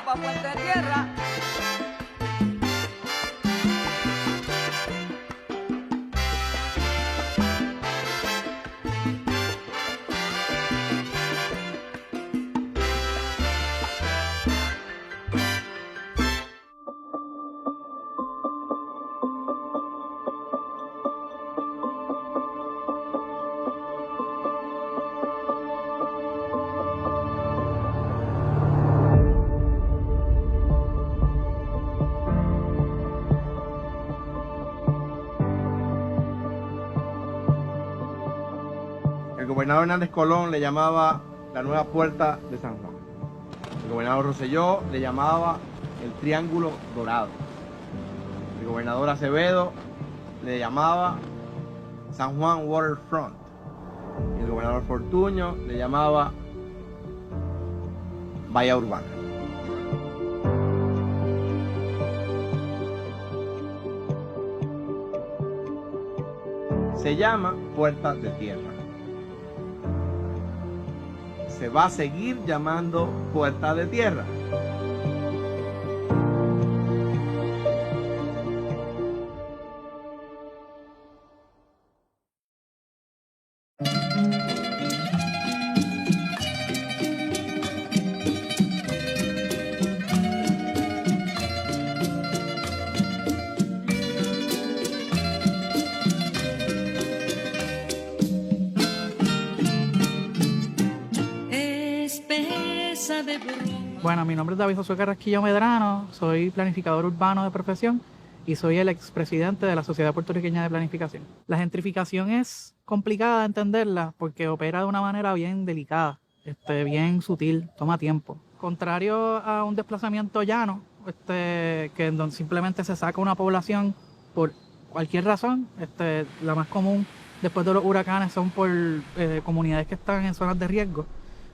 pa' Puente Tierra. El gobernador Hernández Colón le llamaba la nueva puerta de San Juan. El gobernador Rosselló le llamaba el Triángulo Dorado. El gobernador Acevedo le llamaba San Juan Waterfront. Y el gobernador Fortuño le llamaba Bahía Urbana. Se llama Puerta de Tierra. Se va a seguir llamando Puerta de Tierra. Bueno, mi nombre es David Josué Carrasquillo Medrano, soy planificador urbano de profesión y soy el expresidente de la Sociedad Puertorriqueña de Planificación. La gentrificación es complicada de entenderla porque opera de una manera bien delicada, bien sutil, toma tiempo. Contrario a un desplazamiento llano, que en donde simplemente se saca una población por cualquier razón, la más común después de los huracanes son por comunidades que están en zonas de riesgo.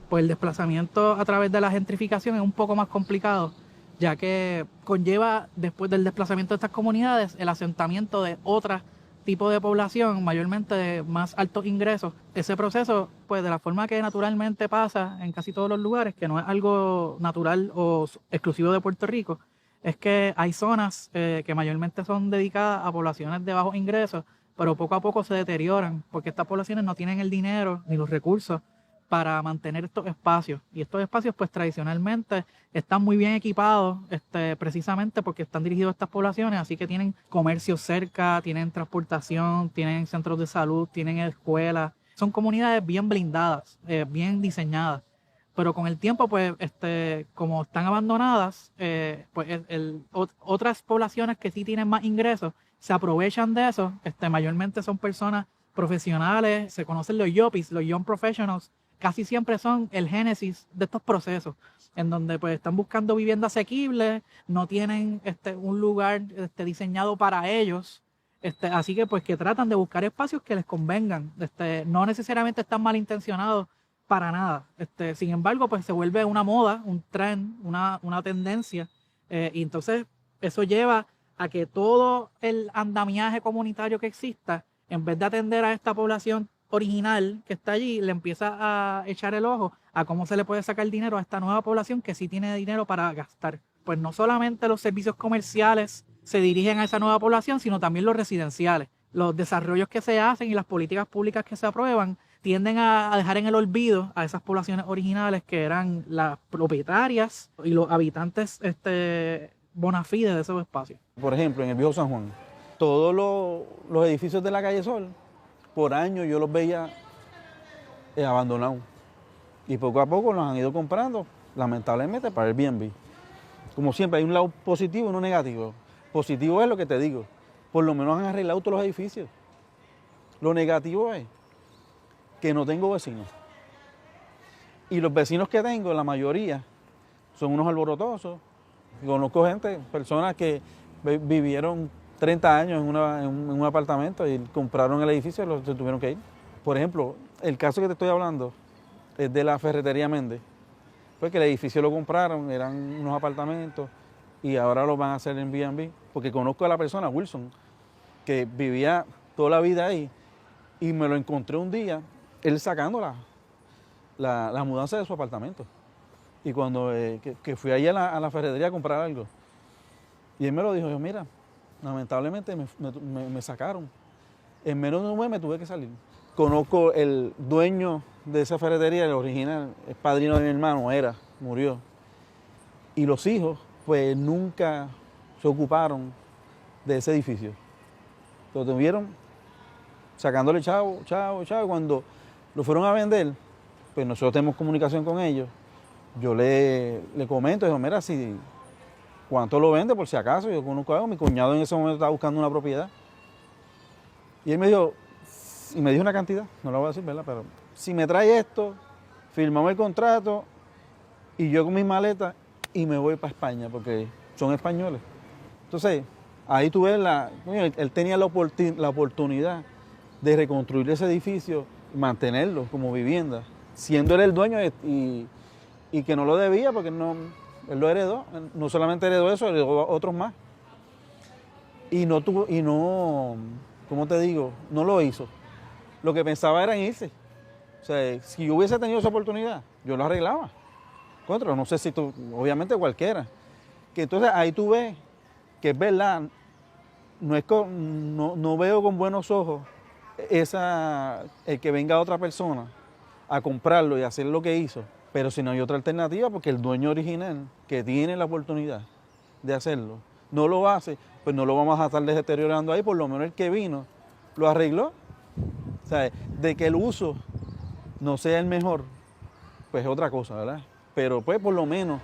Pues el desplazamiento a través de la gentrificación es un poco más complicado, ya que conlleva, después del desplazamiento de estas comunidades, el asentamiento de otro tipo de población, mayormente de más altos ingresos. Ese proceso, pues de la forma que naturalmente pasa en casi todos los lugares, que no es algo natural o exclusivo de Puerto Rico, es que hay zonas que mayormente son dedicadas a poblaciones de bajos ingresos, pero poco a poco se deterioran, porque estas poblaciones no tienen el dinero ni los recursos para mantener estos espacios. Y estos espacios, pues tradicionalmente están muy bien equipados, precisamente porque están dirigidos a estas poblaciones, así que tienen comercios cerca, tienen transportación, tienen centros de salud, tienen escuelas. Son comunidades bien blindadas, bien diseñadas. Pero con el tiempo, pues, como están abandonadas, pues otras poblaciones que sí tienen más ingresos se aprovechan de eso. Mayormente son personas profesionales, se conocen los yuppies, los young professionals, casi siempre son el génesis de estos procesos, en donde pues están buscando vivienda asequible, no tienen un lugar diseñado para ellos, así que pues que tratan de buscar espacios que les convengan, no necesariamente están malintencionados para nada, sin embargo pues se vuelve una moda, un trend, una tendencia, y entonces eso lleva a que todo el andamiaje comunitario que exista, en vez de atender a esta población original que está allí, le empieza a echar el ojo a cómo se le puede sacar dinero a esta nueva población que sí tiene dinero para gastar. Pues no solamente los servicios comerciales se dirigen a esa nueva población, sino también los residenciales. Los desarrollos que se hacen y las políticas públicas que se aprueban tienden a dejar en el olvido a esas poblaciones originales que eran las propietarias y los habitantes bona fide de esos espacios. Por ejemplo, en el viejo San Juan, todos los edificios de la calle Sol, por años yo los veía abandonados. Y poco a poco los han ido comprando, lamentablemente, para el Airbnb. Como siempre, hay un lado positivo y uno negativo. Positivo es lo que te digo, por lo menos han arreglado todos los edificios. Lo negativo es que no tengo vecinos. Y los vecinos que tengo, la mayoría, son unos alborotosos. Conozco gente, personas que vivieron 30 años en un apartamento y compraron el edificio y se tuvieron que ir. Por ejemplo, el caso que te estoy hablando es de la Ferretería Méndez. Porque el edificio lo compraron, eran unos apartamentos y ahora lo van a hacer en Airbnb. Porque conozco a la persona, Wilson, que vivía toda la vida ahí y me lo encontré un día, él sacando la mudanza de su apartamento. Y cuando que fui ahí a la ferretería a comprar algo, y él me lo dijo, yo, mira, lamentablemente me sacaron. En menos de un mes me tuve que salir. Conozco el dueño de esa ferretería, el original, el padrino de mi hermano, murió. Y los hijos, pues nunca se ocuparon de ese edificio. Lo tuvieron sacándole chavo. Cuando lo fueron a vender, pues nosotros tenemos comunicación con ellos. Yo le comento, digo, mira, si cuánto lo vende por si acaso. Yo conozco algo, mi cuñado en ese momento estaba buscando una propiedad. Y él me dijo una cantidad, no lo voy a decir, ¿verdad? Pero si me trae esto, firmamos el contrato y yo con mis maletas y me voy para España, porque son españoles. Entonces, ahí tú ves, él tenía la oportunidad de reconstruir ese edificio y mantenerlo como vivienda, siendo él el dueño y que no lo debía porque él lo heredó. No solamente heredó eso, heredó otros más. Y no, ¿cómo te digo? No lo hizo. Lo que pensaba era en irse. O sea, si yo hubiese tenido esa oportunidad, yo lo arreglaba. No sé si tú, obviamente cualquiera. Que entonces ahí tú ves que es verdad, no veo con buenos ojos el que venga otra persona a comprarlo y hacer lo que hizo. Pero si no hay otra alternativa, porque el dueño original, que tiene la oportunidad de hacerlo, no lo hace, pues no lo vamos a estar deteriorando ahí. Por lo menos el que vino lo arregló. O sea, de que el uso no sea el mejor, pues es otra cosa, ¿verdad? Pero pues por lo menos,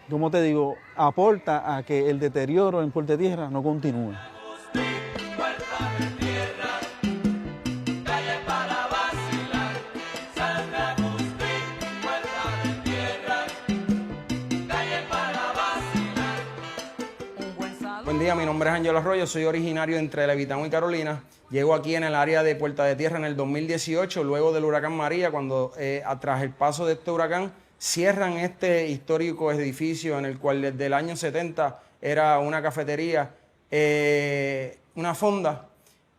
como te digo, aporta a que el deterioro en Puerto de Tierra no continúe. Buen día, mi nombre es Ángelo Arroyo, soy originario de entre Levitán y Carolina. Llego aquí en el área de Puerta de Tierra en el 2018, luego del huracán María, cuando tras el paso de este huracán cierran este histórico edificio en el cual desde el año 70 era una cafetería, una fonda.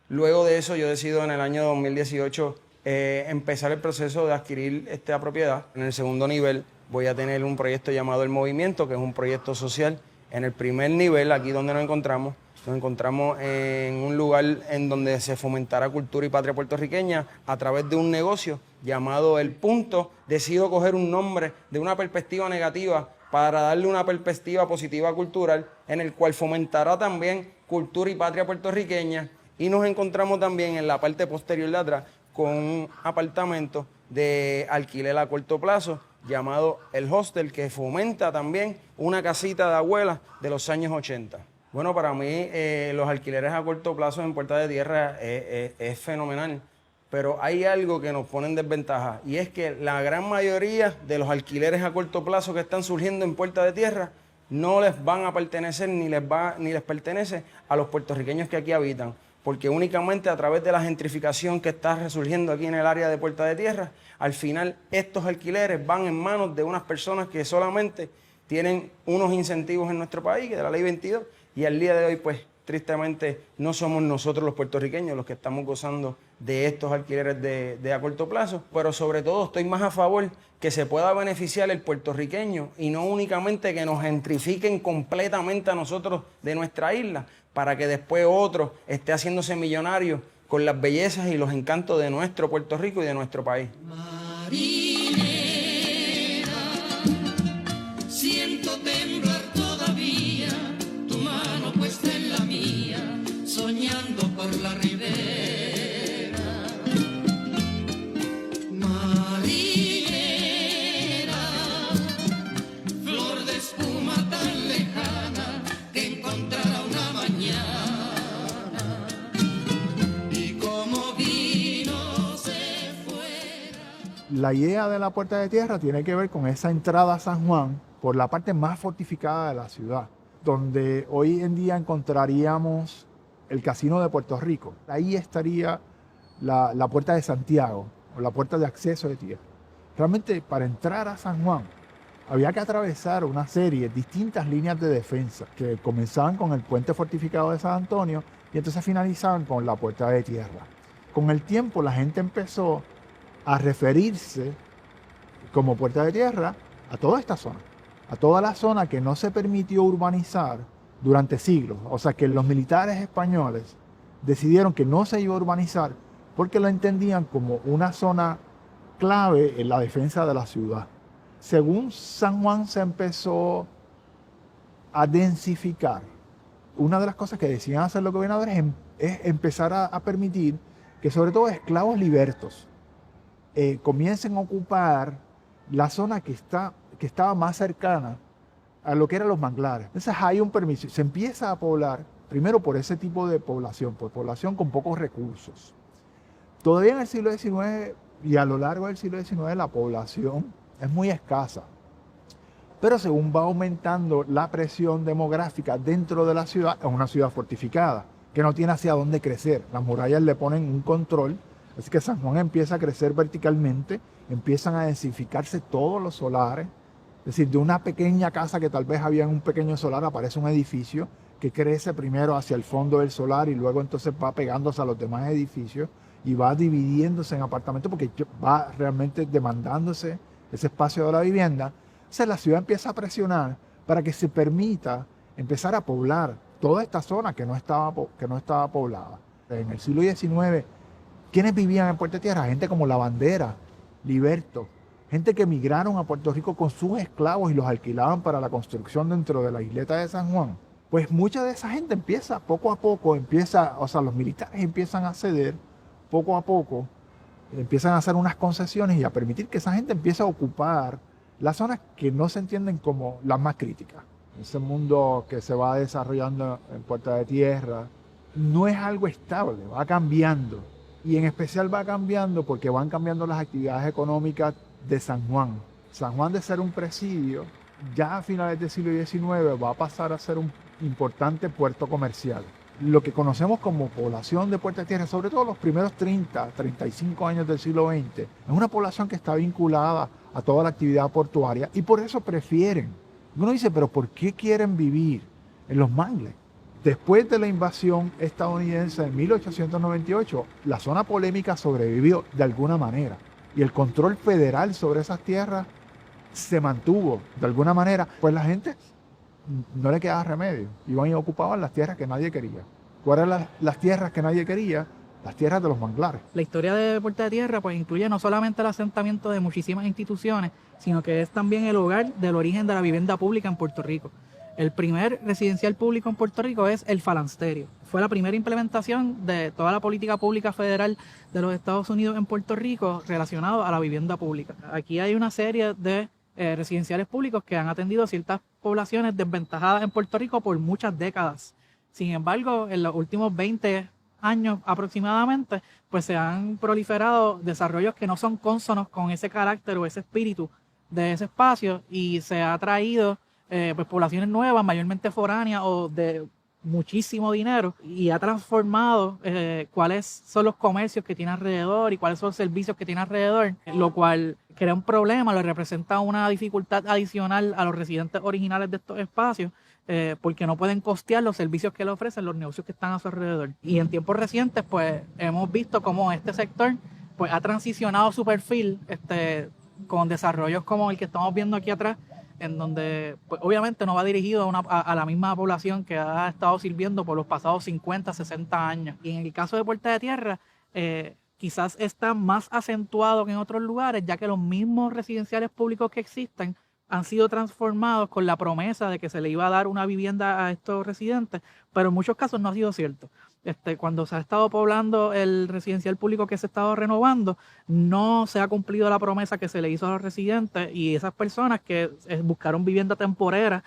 Luego de eso yo decido en el año 2018 empezar el proceso de adquirir esta propiedad. En el segundo nivel voy a tener un proyecto llamado El Movimiento, que es un proyecto social. En el primer nivel, aquí donde nos encontramos en un lugar en donde se fomentará cultura y patria puertorriqueña a través de un negocio llamado El Punto. Decido coger un nombre de una perspectiva negativa para darle una perspectiva positiva cultural, en el cual fomentará también cultura y patria puertorriqueña. Y nos encontramos también en la parte posterior de atrás con un apartamento de alquiler a corto plazo llamado El Hostel, que fomenta también una casita de abuelas de los años 80. Bueno, para mí los alquileres a corto plazo en Puerta de Tierra es fenomenal, pero hay algo que nos pone en desventaja, y es que la gran mayoría de los alquileres a corto plazo que están surgiendo en Puerta de Tierra no les van a pertenecer ni les pertenece a los puertorriqueños que aquí habitan, porque únicamente a través de la gentrificación que está resurgiendo aquí en el área de Puerta de Tierra, al final estos alquileres van en manos de unas personas que solamente tienen unos incentivos en nuestro país, que de la Ley 22, y al día de hoy, pues, tristemente, no somos nosotros los puertorriqueños los que estamos gozando de estos alquileres de a corto plazo, pero sobre todo estoy más a favor que se pueda beneficiar el puertorriqueño y no únicamente que nos gentrifiquen completamente a nosotros de nuestra isla, para que después otro esté haciéndose millonario con las bellezas y los encantos de nuestro Puerto Rico y de nuestro país. Marinera, siento temblar todavía, tu mano puesta en la mía, soñando por la ribera. Marinera, flor de espuma tan lejana que encontrará una mañana, y como vino se fuera. La idea de la Puerta de Tierra tiene que ver con esa entrada a San Juan por la parte más fortificada de la ciudad, donde hoy en día encontraríamos el Casino de Puerto Rico. Ahí estaría la Puerta de Santiago, o la puerta de acceso de tierra. Realmente, para entrar a San Juan, había que atravesar una serie, distintas líneas de defensa, que comenzaban con el puente fortificado de San Antonio y entonces finalizaban con la Puerta de Tierra. Con el tiempo, la gente empezó a referirse como Puerta de Tierra a toda esta zona, a toda la zona que no se permitió urbanizar durante siglos. O sea que los militares españoles decidieron que no se iba a urbanizar porque lo entendían como una zona clave en la defensa de la ciudad. Según San Juan se empezó a densificar, una de las cosas que decían hacer los gobernadores es empezar a permitir que sobre todo esclavos libertos comiencen a ocupar la zona que estaba más cercana a lo que eran los manglares. Entonces hay un permiso, se empieza a poblar primero por ese tipo de población, por población con pocos recursos. Todavía en el siglo XIX y a lo largo del siglo XIX la población es muy escasa, pero según va aumentando la presión demográfica dentro de la ciudad, es una ciudad fortificada, que no tiene hacia dónde crecer. Las murallas le ponen un control, así que San Juan empieza a crecer verticalmente, empiezan a densificarse todos los solares, es decir, de una pequeña casa que tal vez había en un pequeño solar, aparece un edificio que crece primero hacia el fondo del solar y luego entonces va pegándose a los demás edificios y va dividiéndose en apartamentos porque va realmente demandándose ese espacio de la vivienda. Entonces la ciudad empieza a presionar para que se permita empezar a poblar toda esta zona que no estaba poblada. En el siglo XIX, ¿quiénes vivían en Puerto Tierra? Gente como La Bandera, Liberto, gente que emigraron a Puerto Rico con sus esclavos y los alquilaban para la construcción dentro de la isleta de San Juan. Pues mucha de esa gente empieza, poco a poco, los militares empiezan a ceder, poco a poco, empiezan a hacer unas concesiones y a permitir que esa gente empiece a ocupar las zonas que no se entienden como las más críticas. Ese mundo que se va desarrollando en Puerta de Tierra no es algo estable, va cambiando. Y en especial va cambiando porque van cambiando las actividades económicas de San Juan. San Juan, de ser un presidio, ya a finales del siglo XIX va a pasar a ser un importante puerto comercial. Lo que conocemos como población de Puerta de Tierra, sobre todo los primeros 35 años del siglo XX, es una población que está vinculada a toda la actividad portuaria y por eso prefieren. Uno dice, pero ¿por qué quieren vivir en los mangles? Después de la invasión estadounidense en 1898, la zona polémica sobrevivió de alguna manera y el control federal sobre esas tierras se mantuvo de alguna manera, pues la gente no le quedaba remedio, iban y ocupaban las tierras que nadie quería. ¿Cuáles eran las tierras que nadie quería? Las tierras de los manglares. La historia de Puerta de Tierra pues incluye no solamente el asentamiento de muchísimas instituciones, sino que es también el hogar del origen de la vivienda pública en Puerto Rico. El primer residencial público en Puerto Rico es el Falansterio. Fue la primera implementación de toda la política pública federal de los Estados Unidos en Puerto Rico relacionado a la vivienda pública. Aquí hay una serie de residenciales públicos que han atendido ciertas poblaciones desventajadas en Puerto Rico por muchas décadas. Sin embargo, en los últimos 20 años aproximadamente, pues se han proliferado desarrollos que no son cónsonos con ese carácter o ese espíritu de ese espacio y se ha traído pues poblaciones nuevas, mayormente foráneas o de muchísimo dinero y ha transformado cuáles son los comercios que tiene alrededor y cuáles son los servicios que tiene alrededor, lo cual crea un problema, le representa una dificultad adicional a los residentes originales de estos espacios porque no pueden costear los servicios que le ofrecen los negocios que están a su alrededor. Y en tiempos recientes pues hemos visto cómo este sector pues ha transicionado su perfil con desarrollos como el que estamos viendo aquí atrás, en donde pues, obviamente no va dirigido a la misma población que ha estado sirviendo por los pasados 50, 60 años. Y en el caso de Puerta de Tierra, quizás está más acentuado que en otros lugares, ya que los mismos residenciales públicos que existen han sido transformados con la promesa de que se le iba a dar una vivienda a estos residentes, pero en muchos casos no ha sido cierto. Cuando se ha estado poblando el residencial público que se ha estado renovando, no se ha cumplido la promesa que se le hizo a los residentes y esas personas que buscaron vivienda temporera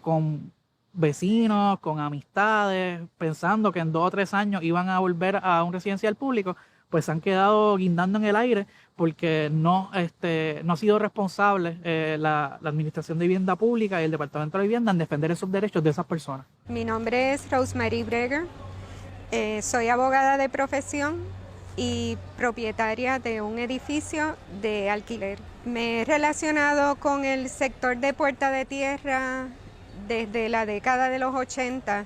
con vecinos, con amistades, pensando que en 2 o 3 años iban a volver a un residencial público, pues se han quedado guindando en el aire porque no ha sido responsable la Administración de Vivienda Pública y el Departamento de la Vivienda en defender esos derechos de esas personas. Mi nombre es Rosemary Breger. Soy abogada de profesión y propietaria de un edificio de alquiler. Me he relacionado con el sector de Puerta de Tierra desde la década de los 80,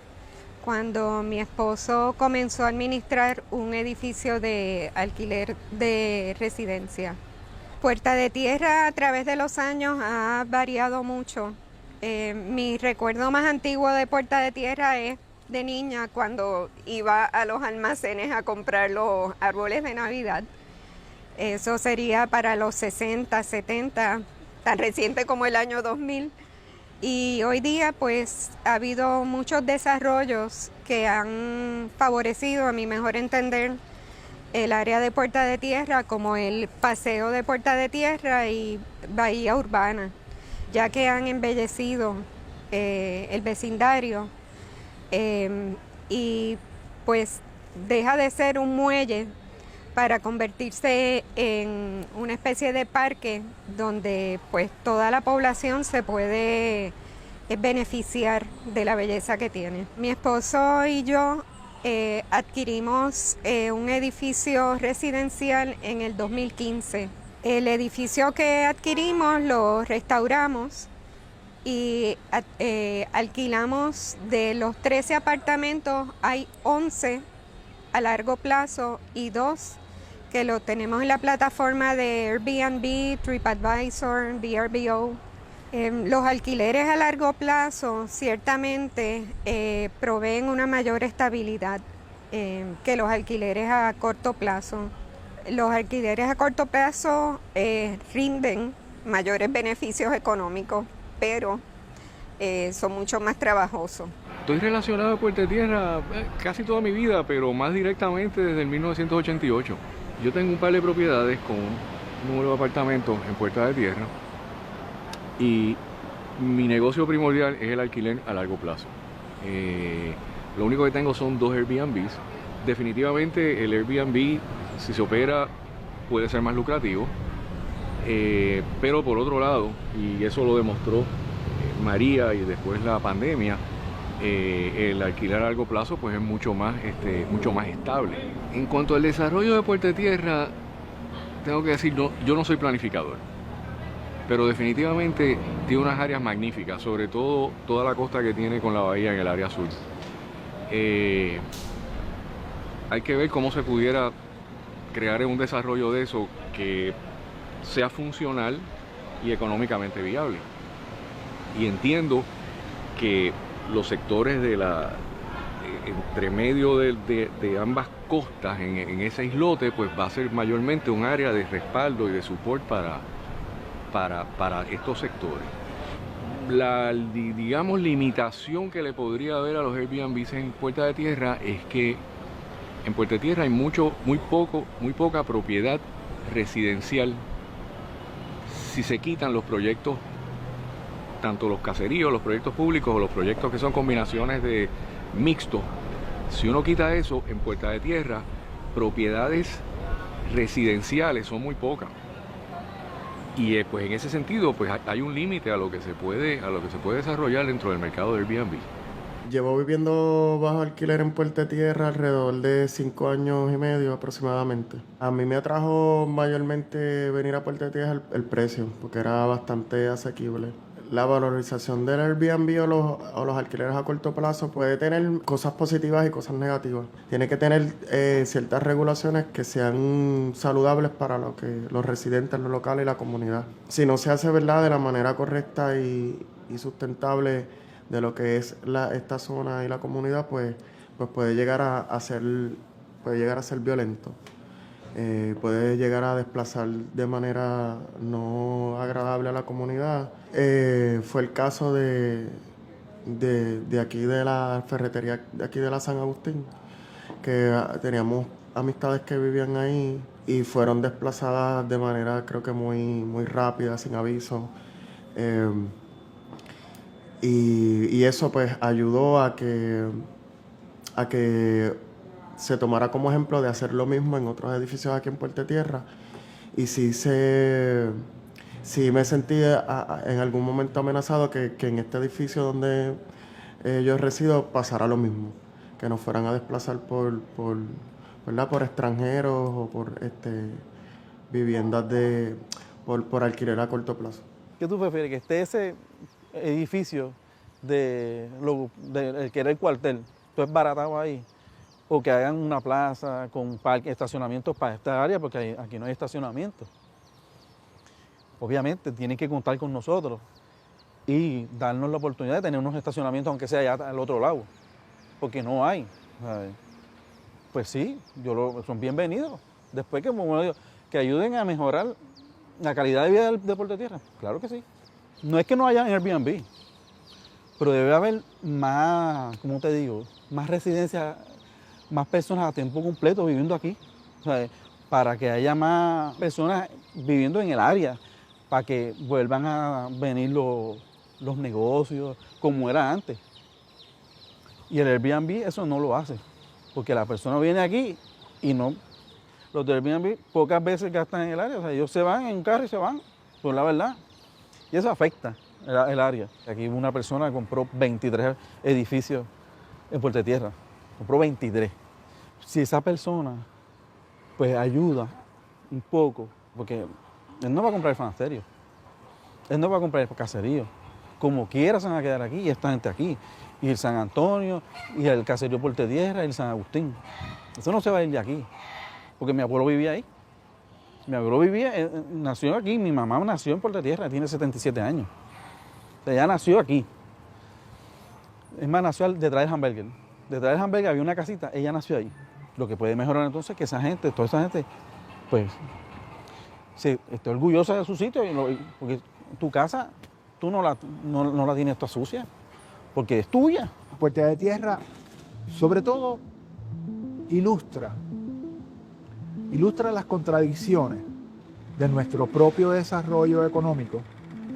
cuando mi esposo comenzó a administrar un edificio de alquiler de residencia. Puerta de Tierra a través de los años ha variado mucho. Mi recuerdo más antiguo de Puerta de Tierra es de niña cuando iba a los almacenes a comprar los árboles de Navidad. Eso sería para los 60, 70, tan reciente como el año 2000. Y hoy día pues ha habido muchos desarrollos que han favorecido, a mi mejor entender, el área de Puerta de Tierra, como el paseo de Puerta de Tierra y Bahía Urbana, ya que han embellecido el vecindario y pues deja de ser un muelle para convertirse en una especie de parque donde pues toda la población se puede beneficiar de la belleza que tiene. Mi esposo y yo adquirimos un edificio residencial en el 2015. El edificio que adquirimos lo restauramos y alquilamos. De los 13 apartamentos, hay 11 a largo plazo y 2 que lo tenemos en la plataforma de Airbnb, TripAdvisor, VRBO. Los alquileres a largo plazo ciertamente proveen una mayor estabilidad que los alquileres a corto plazo. Los alquileres a corto plazo rinden mayores beneficios económicos, pero son mucho más trabajosos. Estoy relacionado a Puerta de Tierra casi toda mi vida, pero más directamente desde el 1988. Yo tengo un par de propiedades con un número de apartamentos en Puerta de Tierra y mi negocio primordial es el alquiler a largo plazo. Lo único que tengo son 2 Airbnbs. Definitivamente el Airbnb, si se opera, puede ser más lucrativo, pero por otro lado, y eso lo demostró María y después la pandemia, el alquiler a largo plazo pues es mucho más estable. En cuanto al desarrollo de Puerta de Tierra, tengo que decir, yo no soy planificador, pero definitivamente tiene unas áreas magníficas, sobre todo toda la costa que tiene con la bahía en el área sur. Hay que ver cómo se pudiera crear un desarrollo de eso que sea funcional y económicamente viable. Y entiendo que los sectores de entre medio de ambas costas en ese islote, pues va a ser mayormente un área de respaldo y de support para estos sectores. La, digamos, limitación que le podría haber a los Airbnbs en Puerta de Tierra es que en Puerta de Tierra hay muy poca propiedad residencial si se quitan los proyectos, tanto los caseríos, los proyectos públicos o los proyectos que son combinaciones de mixtos. Si uno quita eso, en Puerta de Tierra, propiedades residenciales son muy pocas. Y pues en ese sentido, pues hay un límite a lo que se puede desarrollar dentro del mercado de Airbnb. Llevo viviendo bajo alquiler en Puerta de Tierra alrededor de 5 años y medio aproximadamente. A mí me atrajo mayormente venir a Puerta de Tierra el precio, porque era bastante asequible. La valorización del Airbnb o los alquileres a corto plazo puede tener cosas positivas y cosas negativas. Tiene que tener ciertas regulaciones que sean saludables para los residentes, los locales y la comunidad. Si no se hace, ¿verdad?, de la manera correcta y sustentable de lo que es esta zona y la comunidad, pues puede llegar a ser violento. Puede llegar a desplazar de manera no agradable a la comunidad. Fue el caso de aquí de la ferretería de aquí de la San Agustín, que teníamos amistades que vivían ahí y fueron desplazadas de manera, creo que muy rápida, sin aviso. Y eso pues ayudó a que se tomara como ejemplo de hacer lo mismo en otros edificios aquí en Puerta de Tierra. Y sí me sentí en algún momento amenazado que en este edificio donde yo resido pasara lo mismo, que nos fueran a desplazar por extranjeros o por viviendas por alquiler a corto plazo. ¿Qué tú prefieres? ¿Que esté ese edificio el que era el cuartel, todo es baratado ahí? ¿O que hagan una plaza con estacionamientos para esta área? Porque aquí no hay estacionamiento. obviamente tienen que contar con nosotros y darnos la oportunidad de tener unos estacionamientos, aunque sea allá al otro lado, porque no hay. ¿Sabes? Pues sí, son bienvenidos. Después que ayuden a mejorar la calidad de vida del Puerto de Tierra, claro que sí. No es que no haya Airbnb, pero debe haber más, ¿cómo te digo? Más residencias, más personas a tiempo completo viviendo aquí, ¿sabes? Para que haya más personas viviendo en el área, para que vuelvan a venir los negocios como era antes. Y el Airbnb eso no lo hace, porque la persona viene aquí y no. Los del Airbnb pocas veces gastan en el área, o sea, ellos se van en un carro y se van, por la verdad. Y eso afecta el área. Aquí una persona compró 23 edificios en Puerto de Tierra, compró 23. Si esa persona pues ayuda un poco, porque él no va a comprar el Fanasterio, él no va a comprar el caserío, como quiera se van a quedar aquí y esta gente aquí, y el San Antonio, y el caserío Puerto de Tierra, y el San Agustín. Eso no se va a ir de aquí, porque mi abuelo vivía ahí. Mi abuelo nació aquí, mi mamá nació en Puerto de Tierra, tiene 77 años. O sea, ella nació aquí. Es más, nació detrás del hamburger. Detrás del hamburger había una casita, ella nació ahí. Lo que puede mejorar entonces es que esa gente, toda esa gente, pues, esté orgullosa de su sitio, porque tu casa, tú no la tienes toda sucia, porque es tuya. Puerta de Tierra, sobre todo, ilustra las contradicciones de nuestro propio desarrollo económico,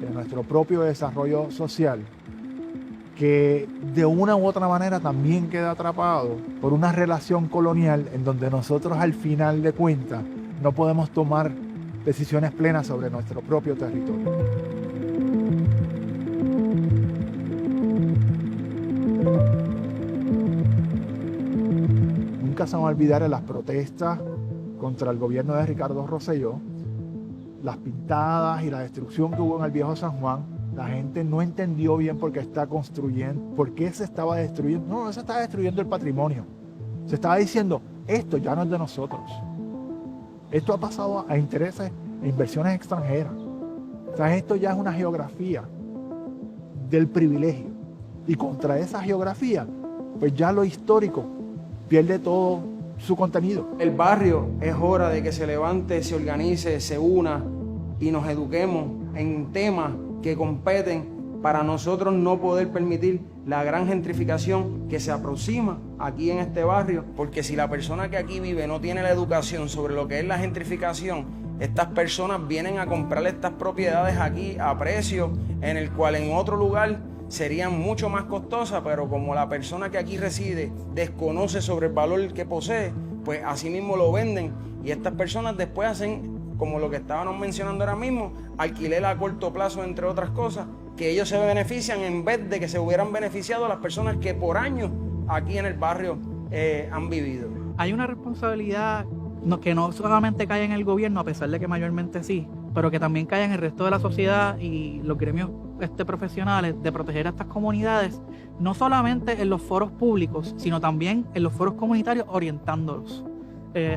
de nuestro propio desarrollo social, que de una u otra manera también queda atrapado por una relación colonial en donde nosotros al final de cuentas no podemos tomar decisiones plenas sobre nuestro propio territorio. Nunca se van a olvidar de las protestas contra el gobierno de Ricardo Rosselló, las pintadas y la destrucción que hubo en el viejo San Juan. La gente no entendió bien por qué está construyendo, por qué se estaba destruyendo. No se estaba destruyendo el patrimonio. Se estaba diciendo, esto ya no es de nosotros. Esto ha pasado a intereses e inversiones extranjeras. O sea, esto ya es una geografía del privilegio. Y contra esa geografía, pues ya lo histórico pierde todo su contenido. El barrio es hora de que se levante, se organice, se una y nos eduquemos en temas que competen para nosotros no poder permitir la gran gentrificación que se aproxima aquí en este barrio, porque si la persona que aquí vive no tiene la educación sobre lo que es la gentrificación, estas personas vienen a comprar estas propiedades aquí a precio en el cual en otro lugar serían mucho más costosas, pero como la persona que aquí reside desconoce sobre el valor que posee, pues así mismo lo venden y estas personas después hacen, como lo que estábamos mencionando ahora mismo, alquiler a corto plazo, entre otras cosas, que ellos se benefician en vez de que se hubieran beneficiado las personas que por años aquí en el barrio han vivido. Hay una responsabilidad que no solamente cae en el gobierno, a pesar de que mayormente sí, pero que también cae en el resto de la sociedad y los gremios profesionales de proteger a estas comunidades, no solamente en los foros públicos, sino también en los foros comunitarios orientándolos.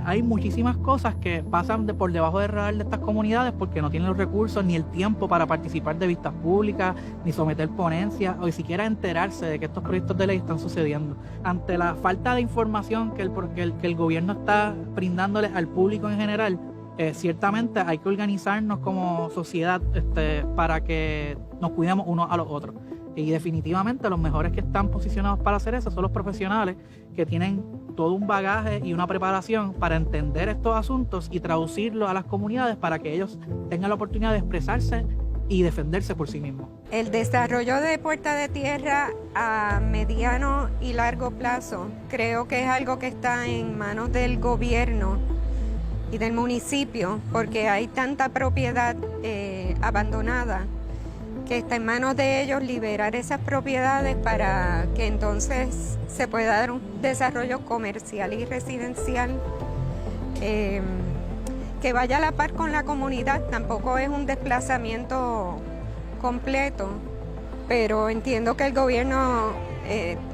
Hay muchísimas cosas que pasan por debajo del radar de estas comunidades porque no tienen los recursos ni el tiempo para participar de vistas públicas, ni someter ponencias o ni siquiera enterarse de que estos proyectos de ley están sucediendo. Ante la falta de información que el gobierno está brindándole al público en general, ciertamente hay que organizarnos como sociedad para que nos cuidemos unos a los otros. Y definitivamente los mejores que están posicionados para hacer eso son los profesionales que tienen todo un bagaje y una preparación para entender estos asuntos y traducirlos a las comunidades para que ellos tengan la oportunidad de expresarse y defenderse por sí mismos. El desarrollo de Puerta de Tierra a mediano y largo plazo creo que es algo que está en manos del gobierno y del municipio, porque hay tanta propiedad abandonada que está en manos de ellos liberar esas propiedades para que entonces se pueda dar un desarrollo comercial y residencial que vaya a la par con la comunidad. Tampoco es un desplazamiento completo, pero entiendo que el gobierno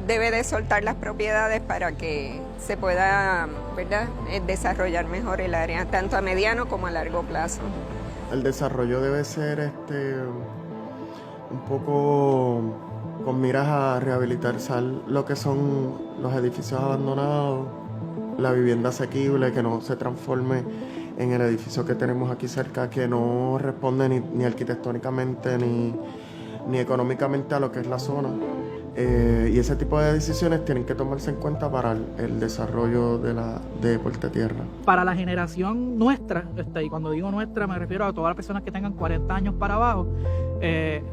debe de soltar las propiedades para que se pueda, ¿verdad?, desarrollar mejor el área, tanto a mediano como a largo plazo. El desarrollo debe ser un poco con miras a rehabilitar lo que son los edificios abandonados, la vivienda asequible, que no se transforme en el edificio que tenemos aquí cerca, que no responde ni arquitectónicamente ni económicamente a lo que es la zona. Y ese tipo de decisiones tienen que tomarse en cuenta para el desarrollo de Puerto Tierra. Para la generación nuestra, y cuando digo nuestra me refiero a todas las personas que tengan 40 años para abajo,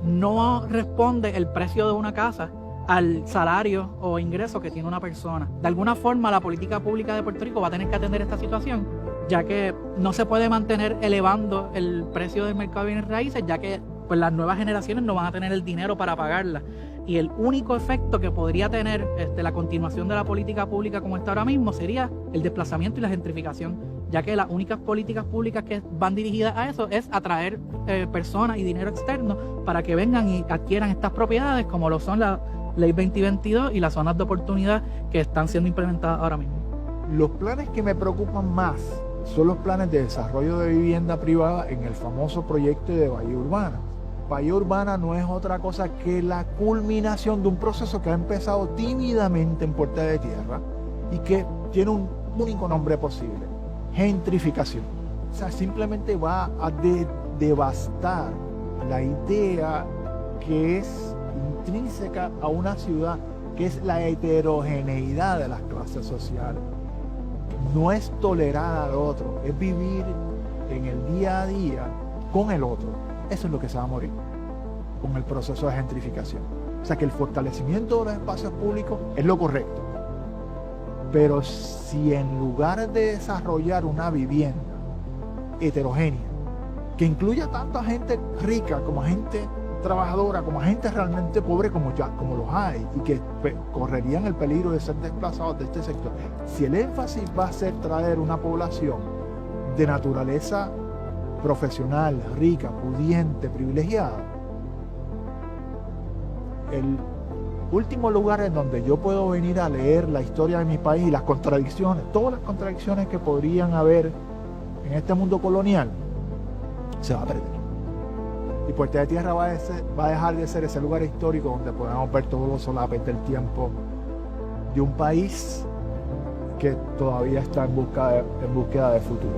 no responde el precio de una casa al salario o ingreso que tiene una persona. De alguna forma la política pública de Puerto Rico va a tener que atender esta situación, ya que no se puede mantener elevando el precio del mercado de bienes raíces, ya que pues, las nuevas generaciones no van a tener el dinero para pagarla. Y el único efecto que podría tener la continuación de la política pública como está ahora mismo sería el desplazamiento y la gentrificación, ya que las únicas políticas públicas que van dirigidas a eso es atraer personas y dinero externo para que vengan y adquieran estas propiedades, como lo son la Ley 2022 y las zonas de oportunidad que están siendo implementadas ahora mismo. Los planes que me preocupan más son los planes de desarrollo de vivienda privada en el famoso proyecto de Bahía Urbana. Bahía Urbana no es otra cosa que la culminación de un proceso que ha empezado tímidamente en Puerta de Tierra y que tiene un único nombre posible: gentrificación. O sea, simplemente va a devastar la idea que es intrínseca a una ciudad, que es la heterogeneidad de las clases sociales. No es tolerar al otro, es vivir en el día a día con el otro. Eso es lo que se va a morir con el proceso de gentrificación. O sea que el fortalecimiento de los espacios públicos es lo correcto. Pero si en lugar de desarrollar una vivienda heterogénea, que incluya tanto a gente rica como a gente trabajadora, como a gente realmente pobre como los hay, y que correrían el peligro de ser desplazados de este sector, si el énfasis va a ser traer una población de naturaleza profesional, rica, pudiente, privilegiada, el último lugar en donde yo puedo venir a leer la historia de mi país y las contradicciones, todas las contradicciones que podrían haber en este mundo colonial, se va a perder. Y Puerta de Tierra va a dejar de ser ese lugar histórico donde podamos ver todos los solapes del tiempo de un país que todavía está en búsqueda de futuro.